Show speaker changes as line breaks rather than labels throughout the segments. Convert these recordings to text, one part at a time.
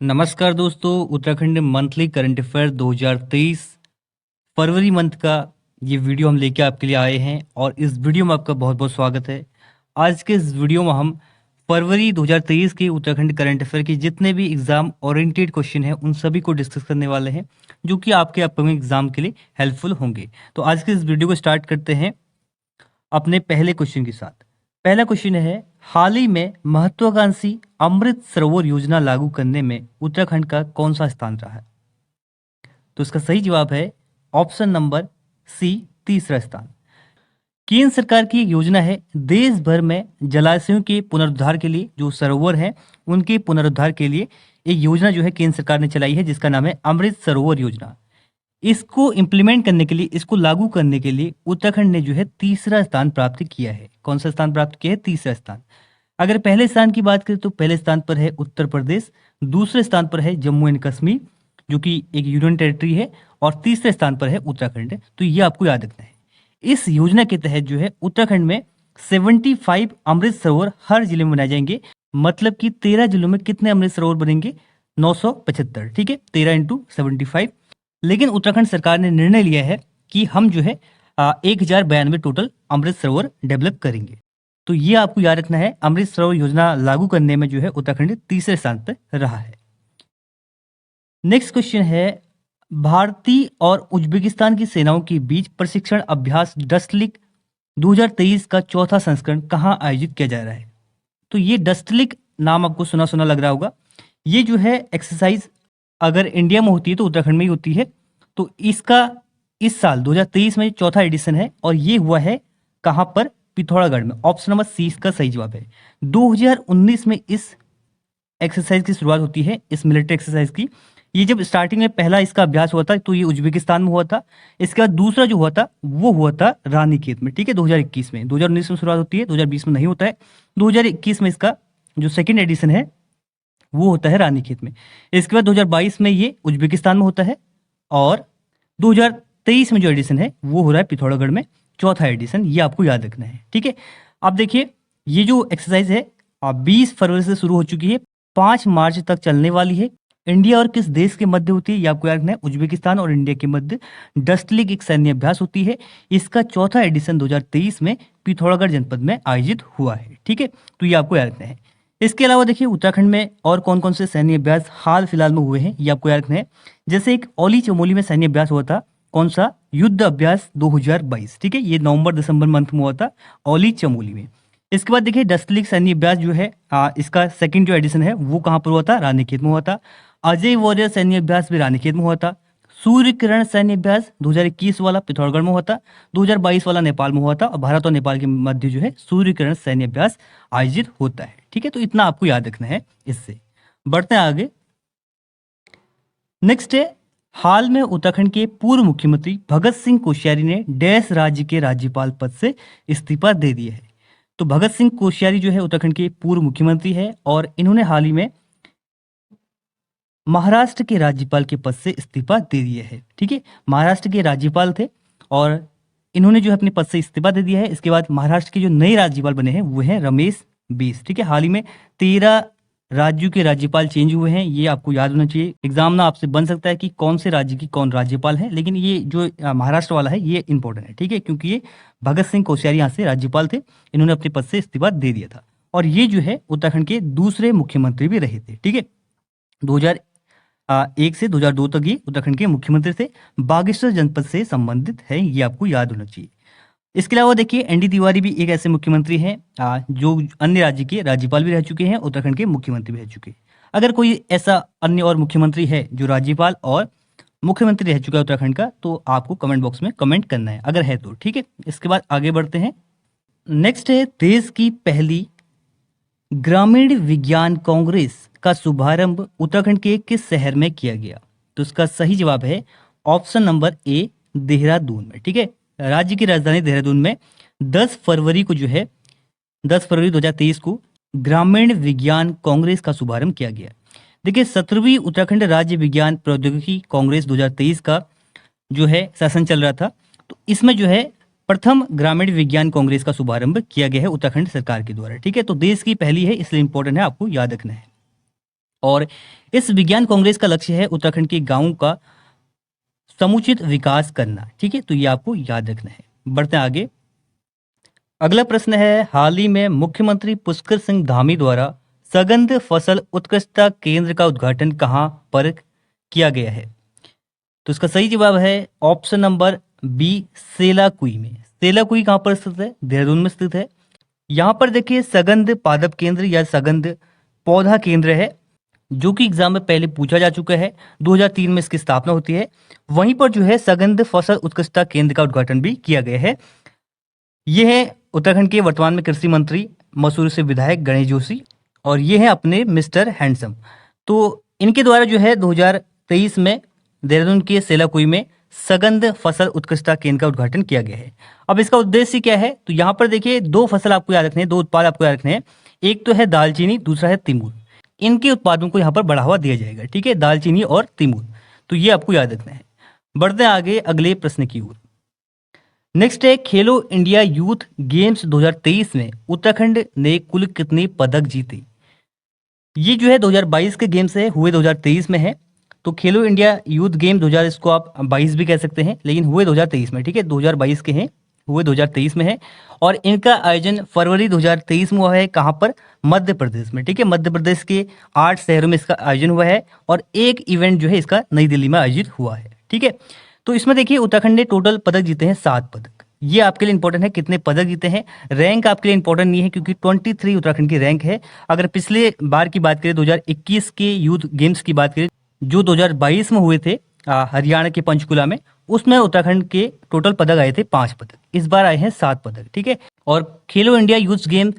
नमस्कार दोस्तों, Uttarakhand monthly current affair 2023 फरवरी month का ये वीडियो हम लेके आपके लिए आए हैं और इस वीडियो में आपका बहुत बहुत स्वागत है। आज के इस वीडियो में हम फरवरी 2023 के उत्तराखंड करंट अफेयर के जितने भी एग्जाम ओरिएंटेड क्वेश्चन हैं उन सभी को डिस्कस करने वाले हैं, जो कि आपके अपकमिंग एग्जाम के लिए हेल्पफुल होंगे। तो आज के इस वीडियो को स्टार्ट करते हैं अपने पहले क्वेश्चन के साथ। पहला क्वेश्चन है, हाल ही में महत्वाकांक्षी अमृत सरोवर योजना लागू करने में उत्तराखंड का कौन सा स्थान रहा है? तो इसका सही जवाब है ऑप्शन नंबर सी, तीसरा स्थान। केंद्र सरकार की एक योजना है, देश भर में जलाशयों के पुनरुद्धार के लिए, जो सरोवर हैं उनके पुनरुद्धार के लिए एक योजना जो है केंद्र सरकार ने चलाई है, जिसका नाम है अमृत सरोवर योजना। इसको इम्प्लीमेंट करने के लिए, इसको लागू करने के लिए उत्तराखंड ने जो है तीसरा स्थान प्राप्त किया है। कौन सा स्थान प्राप्त किया है? तीसरा स्थान। अगर पहले स्थान की बात करें तो पहले स्थान पर है उत्तर प्रदेश, दूसरे स्थान पर है जम्मू एंड कश्मीर जो कि एक यूनियन टेरिटरी है, और तीसरे स्थान पर है उत्तराखंड। तो ये आपको याद रखना है। इस योजना के तहत जो है उत्तराखंड में 75 अमृत सरोवर हर जिले में बनाए जाएंगे। मतलब कि 13 जिलों में कितने अमृत सरोवर बनेंगे? 975। ठीक है, 13 इंटू 75। लेकिन उत्तराखंड सरकार ने निर्णय लिया है कि हम जो है 1092 टोटल अमृत सरोवर डेवलप करेंगे। तो ये आपको याद रखना है, अमृत सरोवर योजना लागू करने में जो है उत्तराखंड तीसरे स्थान पर रहा है। नेक्स्ट क्वेश्चन है, भारतीय और उज्बेकिस्तान की सेनाओं के बीच प्रशिक्षण अभ्यास डस्टलिक 2023 का चौथा संस्करण कहाँ आयोजित किया जा रहा है? तो ये डस्टलिक नाम आपको सुना सुना लग रहा होगा। ये जो है एक्सरसाइज अगर इंडिया में होती है तो उत्तराखंड में ही होती है। तो इसका इस साल 2023 में चौथा एडिशन है और ये हुआ है कहाँ पर? पिथौरागढ़ में। ऑप्शन नंबर सी इसका सही जवाब है। 2019 में इस एक्सरसाइज की शुरुआत होती है, इस मिलिट्री एक्सरसाइज की। ये जब स्टार्टिंग में पहला इसका अभ्यास हुआ था तो ये उज्बेकिस्तान में हुआ था। इसके बाद दूसरा जो हुआ था वो हुआ था रानीखेत में। ठीक है, 2021 में। 2019 में शुरुआत होती है, 2020 में नहीं होता है। 2021 में इसका जो सेकेंड एडिशन है वो होता है रानीखेत में। इसके बाद 2022 में ये उज्बेकिस्तान में होता है और 2023 में जो एडिशन है वो हो रहा है पिथौरागढ़ में, चौथा एडिशन। ये आपको याद रखना है। ठीक है, अब देखिए ये जो एक्सरसाइज है 20 फरवरी से शुरू हो चुकी है, 5 मार्च तक चलने वाली है। इंडिया और किस देश के मध्य होती है ये आपको याद रखना है, उज्बेकिस्तान और इंडिया के मध्य डस्टलिक एक सैन्य अभ्यास होती है। इसका चौथा एडिशन 2023 में पिथौरागढ़ जनपद में आयोजित हुआ है। ठीक है, तो ये आपको याद रखना है। इसके अलावा देखिए उत्तराखंड में और कौन कौन से सैन्य अभ्यास हाल फिलहाल में हुए हैं ये आपको याद रखना है। जैसे एक औली चमोली में सैन्य अभ्यास हुआ था। कौन सा? युद्ध अभ्यास 2022। ठीक है, ये नवंबर दिसंबर मंथ में हुआ था औली चमोली में। इसके बाद देखिए डस्टलिक सैन्य अभ्यास जो है इसका सेकंड जो एडिशन है वो कहाँ पर हुआ था? रानीखेत में हुआ था। अजय वॉरियर सैन्य अभ्यास भी रानीखेत में हुआ था। सूर्य किरण सैन्य अभ्यास 2021 वाला पिथौरागढ़ में हुआ था। 2022 वाला नेपाल में हुआ था और भारत और नेपाल के मध्य जो है सूर्य किरण सैन्य अभ्यास आयोजित होता है। ठीक है, तो इतना आपको याद रखना है। इससे बढ़ते हैं आगे। नेक्स्ट है, हाल में उत्तराखंड के पूर्व मुख्यमंत्री भगत सिंह कोश्यारी ने डैश राज्य के राज्यपाल पद से इस्तीफा दे दिया है। तो भगत सिंह कोश्यारी जो है उत्तराखंड के पूर्व मुख्यमंत्री है और इन्होंने हाल ही में महाराष्ट्र के राज्यपाल के पद से इस्तीफा दे दिया है। ठीक है, महाराष्ट्र के राज्यपाल थे और इन्होंने जो है अपने पद से इस्तीफा दे दिया है। इसके बाद महाराष्ट्र के जो नए राज्यपाल बने हैं वो हैं रमेश बैस। ठीक है, हाल ही में 13 राज्यों के राज्यपाल चेंज हुए हैं, ये आपको याद होना चाहिए। एग्जाम ना आपसे बन सकता है कि कौन से राज्य की कौन राज्यपाल है, लेकिन ये जो महाराष्ट्र वाला है ये इंपॉर्टेंट है। ठीक है, क्योंकि ये भगत सिंह कोश्यारी यहाँ से राज्यपाल थे, इन्होंने अपने पद से इस्तीफा दे दिया था और ये जो है उत्तराखंड के दूसरे मुख्यमंत्री भी रहे थे। ठीक है, 2001 से 2002 तक ये उत्तराखंड के मुख्यमंत्री थे। बागेश्वर जनपद से संबंधित है, ये आपको याद होना चाहिए। इसके अलावा देखिए एनडी तिवारी भी एक ऐसे मुख्यमंत्री हैं जो अन्य राज्य के राज्यपाल भी रह चुके हैं, उत्तराखंड के मुख्यमंत्री भी रह चुके हैं। अगर कोई ऐसा अन्य और मुख्यमंत्री है जो राज्यपाल और मुख्यमंत्री रह चुका है उत्तराखंड का, तो आपको कमेंट बॉक्स में कमेंट करना है अगर है तो। ठीक है, इसके बाद आगे बढ़ते हैं। नेक्स्ट है, देश की पहली ग्रामीण विज्ञान कांग्रेस का शुभारंभ उत्तराखंड के किस शहर में किया गया? तो इसका सही जवाब है ऑप्शन नंबर ए, देहरादून में। ठीक है, राज्य की राजधानी देहरादून में 10 फरवरी को जो है 10 फरवरी 2023 को ग्रामीण विज्ञान कांग्रेस का शुभारंभ किया गया। देखिए 17वीं उत्तराखंड राज्य विज्ञान प्रौद्योगिकी कांग्रेस 2023 का जो है सेशन चल रहा था, तो इसमें जो है प्रथम ग्रामीण विज्ञान कांग्रेस का शुभारंभ किया गया है उत्तराखंड सरकार के द्वारा। ठीक है, तो देश की पहली है इसलिए इंपॉर्टेंट है, आपको याद रखना है। और इस विज्ञान कांग्रेस का लक्ष्य है उत्तराखंड के गांवों का समुचित विकास करना। ठीक है, तो ये आपको याद रखना है। बढ़ते हैं आगे। अगला प्रश्न है, हाल ही में मुख्यमंत्री पुष्कर सिंह धामी द्वारा सघन फसल उत्कृष्टता केंद्र का उद्घाटन कहाँ पर किया गया है? तो इसका सही जवाब है ऑप्शन नंबर बी, सेलाकुई में। सेलाकुई कहाँ पर स्थित है? देहरादून में स्थित है। यहाँ पर देखिए सगंध पादप केंद्र या सगंध पौधा केंद्र है, जो कि एग्जाम में पहले पूछा जा चुका है। 2003 में इसकी स्थापना होती है। वहीं पर जो है सगंध फसल उत्कृष्टता केंद्र का उद्घाटन भी किया गया है। ये है उत्तराखंड के वर्तमान में कृषि मंत्री, मसूरी से विधायक गणेश जोशी, और ये है अपने मिस्टर हैंडसम। तो इनके द्वारा जो है 2023 में देहरादून के सेलाकुई में सगंध फसल उत्कृष्टता केंद्र का उद्घाटन किया गया है। अब इसका उद्देश्य क्या है? तो यहाँ पर देखिए दो फसल आपको याद रखने हैं, दो उत्पाद आपको याद रखने हैं। एक तो है दालचीनी, दूसरा है तिमूर। इनके उत्पादों को यहाँ पर बढ़ावा दिया जाएगा। ठीक है, दालचीनी और तिमूर, तो ये आपको याद रखना है। बढ़ते हैं आगे अगले प्रश्न की ओर। नेक्स्ट है, खेलो इंडिया यूथ गेम्स 2023 में उत्तराखंड ने कुल कितने पदक जीते? ये जो है 2022 के गेम्स है, हुए 2023 में है। तो खेलो इंडिया यूथ गेम 2000, इसको आप 22 भी कह सकते हैं, लेकिन हुए 2023 में। ठीक है, 2022 के हैं, हुए 2023 में है। और इनका आयोजन फरवरी 2023 में हुआ है। कहाँ पर? मध्य प्रदेश में। ठीक है, मध्य प्रदेश के 8 शहरों में इसका आयोजन हुआ है, और एक इवेंट जो है इसका नई दिल्ली में आयोजित हुआ है। ठीक है, तो इसमें देखिए उत्तराखंड ने टोटल पदक जीते हैं 7 पदक। ये आपके लिए इंपॉर्टेंट है, कितने पदक जीते हैं। रैंक आपके लिए इंपॉर्टेंट नहीं है, क्योंकि 23 उत्तराखंड की रैंक है। अगर पिछले बार की बात करें, 2021 के यूथ गेम्स की बात करें, जो 2022 में हुए थे हरियाणा के पंचकुला में, उसमें उत्तराखंड के टोटल पदक आए थे 5 पदक। इस बार आए हैं 7 पदक। ठीक है, और खेलो इंडिया यूथ गेम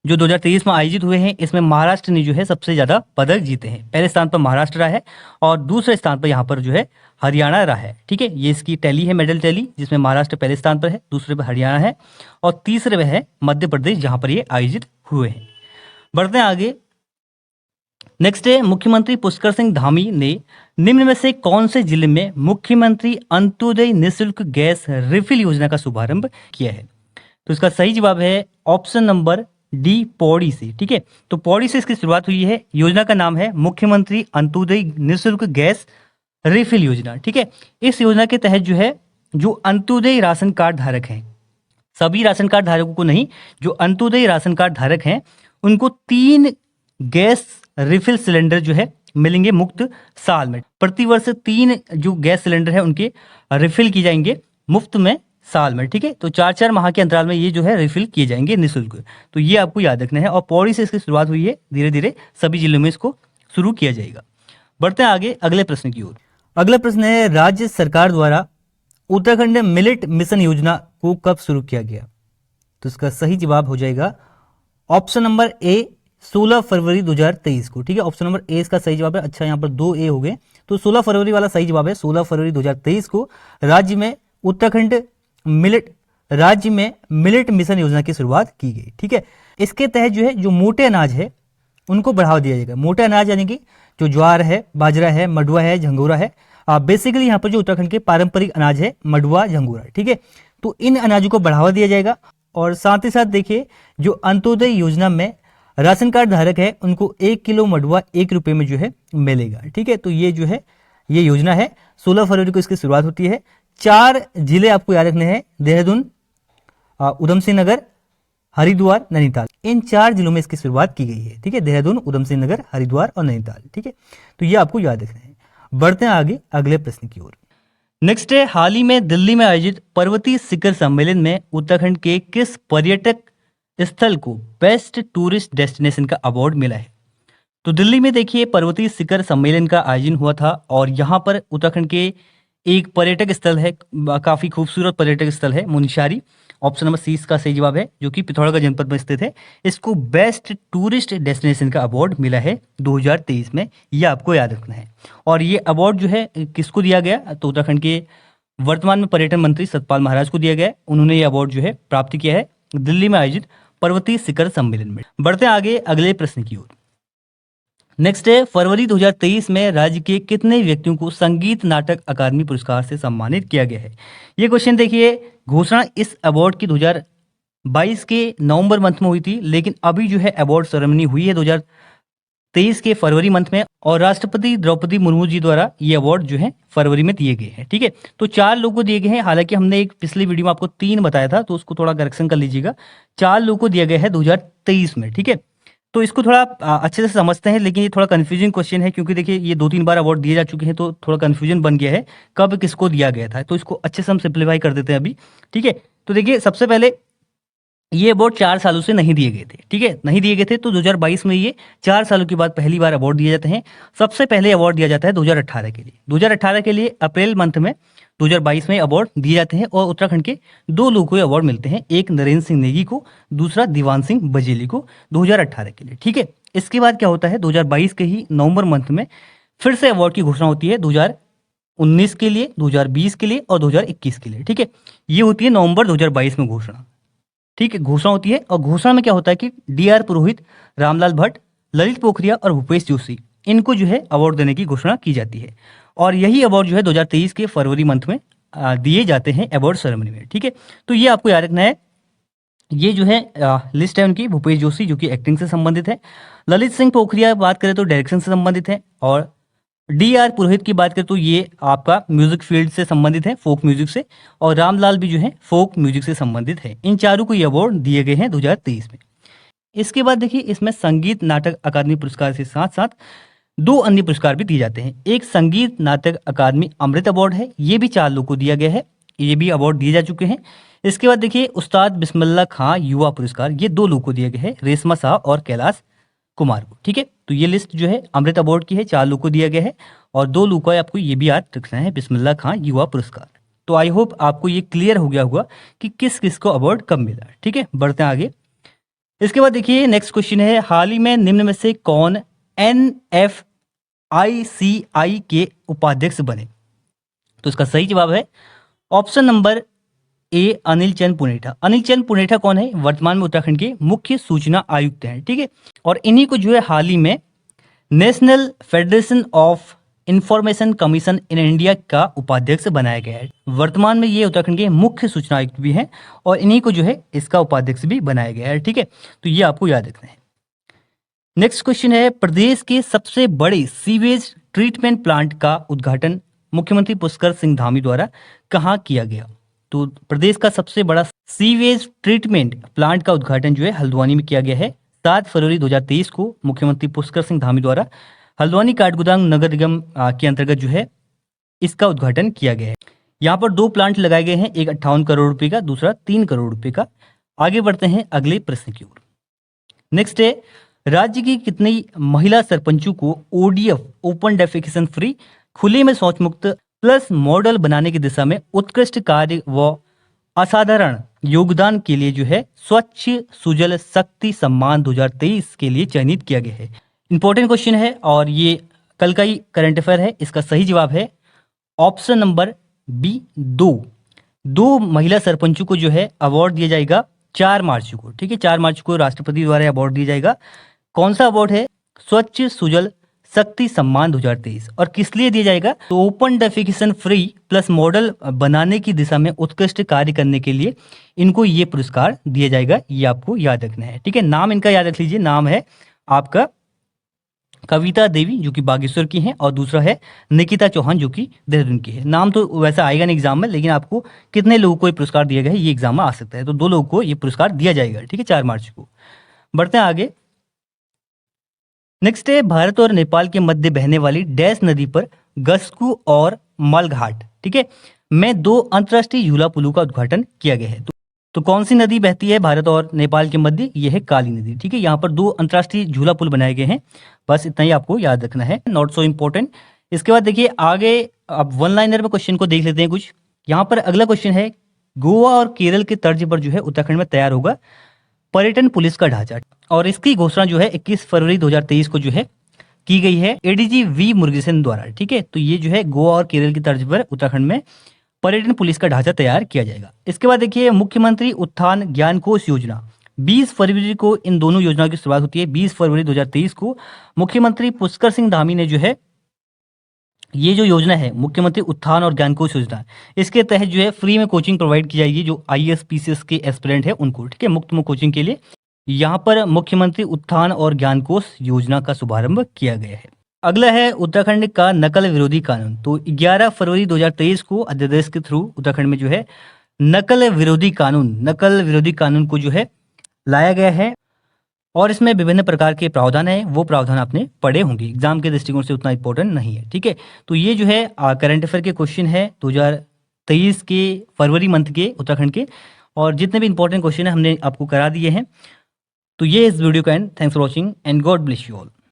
जो 2023 में आयोजित हुए हैं, इसमें महाराष्ट्र ने जो है सबसे ज्यादा पदक जीते हैं। पहले स्थान पर महाराष्ट्र रहा है, और दूसरे स्थान पर यहाँ पर जो है हरियाणा रहा है। ठीक है, ये इसकी टैली है, मेडल टैली, जिसमें महाराष्ट्र पहले स्थान पर है, दूसरे पर हरियाणा है, और तीसरे में है मध्य प्रदेश, जहां पर ये आयोजित हुए हैं। बढ़ते हैं आगे। नेक्स्ट है, मुख्यमंत्री पुष्कर सिंह धामी ने निम्न में से कौन से जिले में मुख्यमंत्री अंत्योदय निःशुल्क गैस रिफिल योजना का शुभारंभ किया है? तो इसका सही जवाब है ऑप्शन नंबर डी, पौड़ी से। ठीक है, तो पौड़ी से इसकी शुरुआत हुई है। योजना का नाम है मुख्यमंत्री अंत्योदय निःशुल्क गैस रिफिल योजना। ठीक है, इस योजना के तहत जो है, जो अंत्योदय राशन कार्ड धारक हैं, सभी राशन कार्ड धारकों को नहीं, जो अंत्योदय राशन कार्ड धारक हैं, उनको 3 गैस रिफिल सिलेंडर जो है मिलेंगे मुफ्त साल में। प्रतिवर्ष 3 जो गैस सिलेंडर है उनके रिफिल किए जाएंगे मुफ्त में साल में। ठीक है, तो 4-4 माह के अंतराल में ये जो है रिफिल किए जाएंगे निःशुल्क। तो ये आपको याद रखना है, और पौड़ी से इसकी शुरुआत हुई है, धीरे धीरे सभी जिलों में इसको शुरू किया जाएगा। बढ़ते हैं आगे अगले प्रश्न की ओर। अगला प्रश्न है, राज्य सरकार द्वारा उत्तराखंड मिलेट मिशन योजना को कब शुरू किया गया? तो इसका सही जवाब हो जाएगा ऑप्शन नंबर ए, 16 फरवरी 2023 को। ठीक है, ऑप्शन नंबर ए इसका सही जवाब है। अच्छा, यहाँ पर 2 ए हो गए, तो 16 फरवरी वाला सही जवाब है। 16 फरवरी 2023 को राज्य में उत्तराखंड राज्य में मिलेट मिशन योजना की शुरुआत की गई। ठीक है, इसके तहत जो है, जो मोटे अनाज है उनको बढ़ावा दिया जाएगा। मोटे अनाज यानी कि जो ज्वार है, बाजरा है, मडुआ है, झंगोरा है। बेसिकली यहाँ पर जो उत्तराखंड के पारंपरिक अनाज है, मडुआ, झंगोरा। ठीक है, तो इन अनाजों को बढ़ावा दिया जाएगा। और साथ ही साथ देखिए, जो अंत्योदय योजना में राशन कार्ड धारक है, उनको 1 किलो मडुआ 1 रुपए में जो है मिलेगा। ठीक है, तो ये जो है, ये योजना है। 16 फरवरी को इसकी शुरुआत होती है। 4 जिले आपको याद रखने हैं, देहरादून, उधम सिंह नगर, हरिद्वार, नैनीताल। इन 4 जिलों में इसकी शुरुआत की गई है। ठीक है, देहरादून, उधम सिंह नगर, हरिद्वार और नैनीताल। ठीक है, तो ये आपको याद रखना है। बढ़ते हैं आगे अगले प्रश्न की ओर। नेक्स्ट है, हाल ही में दिल्ली में आयोजित पर्वतीय शिखर सम्मेलन में उत्तराखंड के किस पर्यटक स्थल को बेस्ट टूरिस्ट डेस्टिनेशन का अवार्ड मिला है? तो दिल्ली में देखिए पर्वतीय शिखर सम्मेलन का आयोजन हुआ था, और यहाँ पर उत्तराखंड के एक पर्यटक स्थल है, काफी खूबसूरत पर्यटक स्थल है, मुनिशारी। ऑप्शन नंबर सी इसका सही जवाब है, जो कि पिथौरागढ़ जनपद में स्थित है। इसको बेस्ट टूरिस्ट डेस्टिनेशन का अवार्ड मिला है 2023 में, ये आपको याद रखना है। और ये अवार्ड जो है किसको दिया गया? तो उत्तराखंड के वर्तमान में पर्यटन मंत्री सतपाल महाराज को दिया गया। उन्होंने ये अवार्ड जो है प्राप्त किया है दिल्ली में आयोजित पर्वतीय शिखर सम्मेलन में। बढ़ते आगे अगले प्रश्न की ओर। नेक्स्ट है, फरवरी 2023 में राज्य के कितने व्यक्तियों को संगीत नाटक अकादमी पुरस्कार से सम्मानित किया गया है? ये क्वेश्चन देखिए, घोषणा इस अवार्ड की 2022 के नवंबर मंथ में हुई थी, लेकिन अभी जो है अवार्ड सेरेमनी हुई है 2023 के फरवरी मंथ में, और राष्ट्रपति द्रौपदी मुर्मू जी द्वारा ये अवार्ड जो है फरवरी में दिए गए हैं। ठीक है, तो 4 लोगों को दिए गए हैं। हालांकि हमने एक पिछली वीडियो में आपको 3 बताया था, तो उसको थोड़ा करेक्शन कर लीजिएगा। 4 लोगों को दिया गया है 2023 में। ठीक है, तो इसको थोड़ा अच्छे से समझते हैं, लेकिन ये थोड़ा कंफ्यूजिंग क्वेश्चन है, क्योंकि देखिए ये 2-3 बार अवार्ड दिए जा चुके हैं, तो थोड़ा कंफ्यूजन बन गया है कब किसको दिया गया था। तो इसको अच्छे से हम सिंप्लीफाई कर देते हैं अभी। ठीक है, तो देखिए सबसे पहले ये अवार्ड 4 सालों से नहीं दिए गए थे। ठीक है, नहीं दिए गए थे, तो 2022 में ये 4 सालों के बाद पहली बार अवार्ड दिए जाते हैं। सबसे पहले अवार्ड दिया जाता है 2018 के लिए। 2018 के लिए अप्रैल मंथ में 2022 में अवार्ड दिए जाते हैं, और उत्तराखंड के 2 लोगों को अवार्ड मिलते हैं, एक नरेंद्र सिंह नेगी को, दूसरा दीवान सिंह बजेली को, 2018 के लिए। ठीक है, इसके बाद क्या होता है, 2022 के ही नवंबर मंथ में फिर से अवार्ड की घोषणा होती है 2019 के लिए, 2020 के लिए और 2021 के लिए। ठीक है, ये होती है नवंबर 2022 में घोषणा। ठीक है, घोषणा होती है, और घोषणा में क्या होता है कि डी.आर. पुरोहित, रामलाल भट्ट, ललित पोखरिया और भूपेश जोशी, इनको जो है अवार्ड देने की घोषणा की जाती है। और यही अवार्ड जो है 2023 के फरवरी मंथ में दिए जाते हैं अवार्ड सेरेमनी में। ठीक है, तो ये आपको याद रखना है। ये जो है लिस्ट है उनकी। भूपेश जोशी जो कि एक्टिंग से संबंधित है, ललित सिंह पोखरिया बात करें तो डायरेक्शन से संबंधित है, और डी.आर. पुरोहित की बात करें तो ये आपका म्यूजिक फील्ड से संबंधित है, फोक म्यूजिक से, और रामलाल भी जो है फोक म्यूजिक से संबंधित है। इन चारों को ये अवार्ड दिए गए हैं 2023 में। इसके बाद देखिए इसमें संगीत नाटक अकादमी पुरस्कार से साथ साथ 2 अन्य पुरस्कार भी दिए जाते हैं। एक संगीत नाटक अकादमी अमृत अवार्ड है, ये भी 4 लोगों को दिया गया है, ये भी अवार्ड दिए जा चुके हैं। इसके बाद देखिए उस्ताद बिस्मिल्लाह खां युवा पुरस्कार, ये 2 लोगों को दिए गए हैं, रेशमा शाह और कैलाश कुमार को। ठीक है, तो ये लिस्ट जो है अमृत अवार्ड की है, 4 लोगों को दिया गया है, और 2 लोगों को आपको ये भी याद रखना है, बिस्मिल्लाह खां युवा पुरस्कार। तो आई होप आपको ये क्लियर हो गया होगा कि किस किस को अवार्ड कब मिला। ठीक है, बढ़ते हैं आगे। इसके बाद देखिए नेक्स्ट क्वेश्चन है, हाल ही में निम्न में से कौन NFICI के उपाध्यक्ष बने? तो इसका सही जवाब है ऑप्शन नंबर ए, अनिल चंद पुनेठा। अनिल चंद पुनेठा कौन है? वर्तमान में उत्तराखंड के मुख्य सूचना आयुक्त हैं। ठीक है, और इन्हीं को जो है हाल ही में national federation of information commission in India का उपाध्यक्ष बनाया गया है। वर्तमान में ये उत्तराखंड के मुख्य सूचना आयुक्त भी हैं, और इन्हीं को जो है इसका उपाध्यक्ष भी बनाया गया है। ठीक है, तो ये आपको याद रखना है। नेक्स्ट क्वेश्चन है, प्रदेश के सबसे बड़े सीवेज ट्रीटमेंट प्लांट का उद्घाटन मुख्यमंत्री पुष्कर सिंह धामी द्वारा कहाँ किया गया? तो प्रदेश का सबसे बड़ा सीवेज ट्रीटमेंट प्लांट का उद्घाटन जो है हल्द्वानी में किया गया है। 7 फरवरी 2023 को मुख्यमंत्री पुष्कर सिंह धामी द्वारा हल्द्वानी काठगोदाम नगर निगम के अंतर्गत जो है इसका उद्घाटन किया गया है। यहाँ पर 2 प्लांट लगाए गए हैं, एक 58 करोड़ रुपए का, दूसरा 3 करोड़ रुपए का। आगे बढ़ते हैं अगले प्रश्न की ओर। नेक्स्ट है, राज्य की कितनी महिला सरपंचों को ODF ओपन डेफिकेशन फ्री, खुले में शौच मुक्त प्लस मॉडल बनाने की दिशा में उत्कृष्ट कार्य व असाधारण योगदान के लिए जो है स्वच्छ सुजल शक्ति सम्मान 2023 के लिए चयनित किया गया है? इंपॉर्टेंट क्वेश्चन है, और ये कल का ही करंट अफेयर है। इसका सही जवाब है ऑप्शन नंबर बी, 2 महिला सरपंचों को जो है अवार्ड दिया जाएगा 4 मार्च को। ठीक है, 4 मार्च को राष्ट्रपति द्वारा अवार्ड दिया जाएगा। कौन सा अवार्ड है? स्वच्छ सुजल शक्ति सम्मान 2023। और किस लिए दिया जाएगा? तो open defecation free plus model बनाने की दिशा में उत्कृष्ट कार्य करने के लिए इनको ये पुरस्कार दिया जाएगा। ये आपको याद रखना है। ठीक है, नाम इनका याद रख लीजिए। नाम है आपका कविता देवी जो कि बागेश्वर की हैं, और दूसरा है निकिता चौहान जो कि देहरादून की है। नाम तो वैसा आएगा नहीं एग्जाम में, लेकिन आपको कितने लोगों को ये पुरस्कार दिया गया है ये एग्जाम में आ सकता है। तो 2 लोगों को ये पुरस्कार दिया जाएगा। ठीक है, 4 मार्च को। बढ़ते हैं आगे। नेक्स्ट है, भारत और नेपाल के मध्य बहने वाली डैश नदी पर गस्कू और मलघाट, ठीक है, में 2 अंतर्राष्ट्रीय झूला पुलों का उद्घाटन किया गया है। तो कौन सी नदी बहती है भारत और नेपाल के मध्य? ये है काली नदी। ठीक है, यहाँ पर 2 अंतर्राष्ट्रीय झूला पुल बनाए गए हैं। बस इतना ही आपको याद रखना है, नॉट सो इम्पोर्टेंट। इसके बाद देखिए आगे, अब 1 लाइनर में क्वेश्चन को देख लेते हैं कुछ। यहाँ पर अगला क्वेश्चन है, गोवा और केरल के तर्ज पर जो है उत्तराखंड में तैयार होगा पर्यटन पुलिस का ढांचा, और इसकी घोषणा जो है 21 फरवरी 2023 को जो है की गई है ADG V मुरुगेसन द्वारा। ठीक है, तो ये जो है गोवा और केरल की तर्ज पर उत्तराखंड में पर्यटन पुलिस का ढांचा तैयार किया जाएगा। इसके बाद देखिए मुख्यमंत्री उत्थान ज्ञान कोष योजना, 20 फरवरी को इन दोनों योजनाओं की शुरुआत होती है। 20 फरवरी 2023 को मुख्यमंत्री पुष्कर सिंह धामी ने जो है ये जो योजना है मुख्यमंत्री उत्थान और ज्ञान कोष योजना, इसके तहत जो है फ्री में कोचिंग प्रोवाइड की जाएगी जो IAS PCS के एस्पिरेंट है उनको। ठीक है, मुफ्त में कोचिंग के लिए यहाँ पर मुख्यमंत्री उत्थान और ज्ञान कोष योजना का शुभारंभ किया गया है। अगला है उत्तराखंड का नकल विरोधी कानून। तो 11 फरवरी 2023 को अध्यादेश के थ्रू उत्तराखंड में जो है नकल विरोधी कानून को जो है लाया गया है और इसमें विभिन्न प्रकार के प्रावधान है। वो प्रावधान आपने पढ़े होंगे, एग्जाम के दृष्टिकोण से उतना इंपॉर्टेंट नहीं है, ठीक है। तो ये जो है करंट अफेयर के क्वेश्चन है 2023 के फरवरी मंथ के उत्तराखंड के, और जितने भी इंपॉर्टेंट क्वेश्चन है हमने आपको करा दिए हैं। तो ये इस वीडियो का and. Thanks for watching and God bless you all.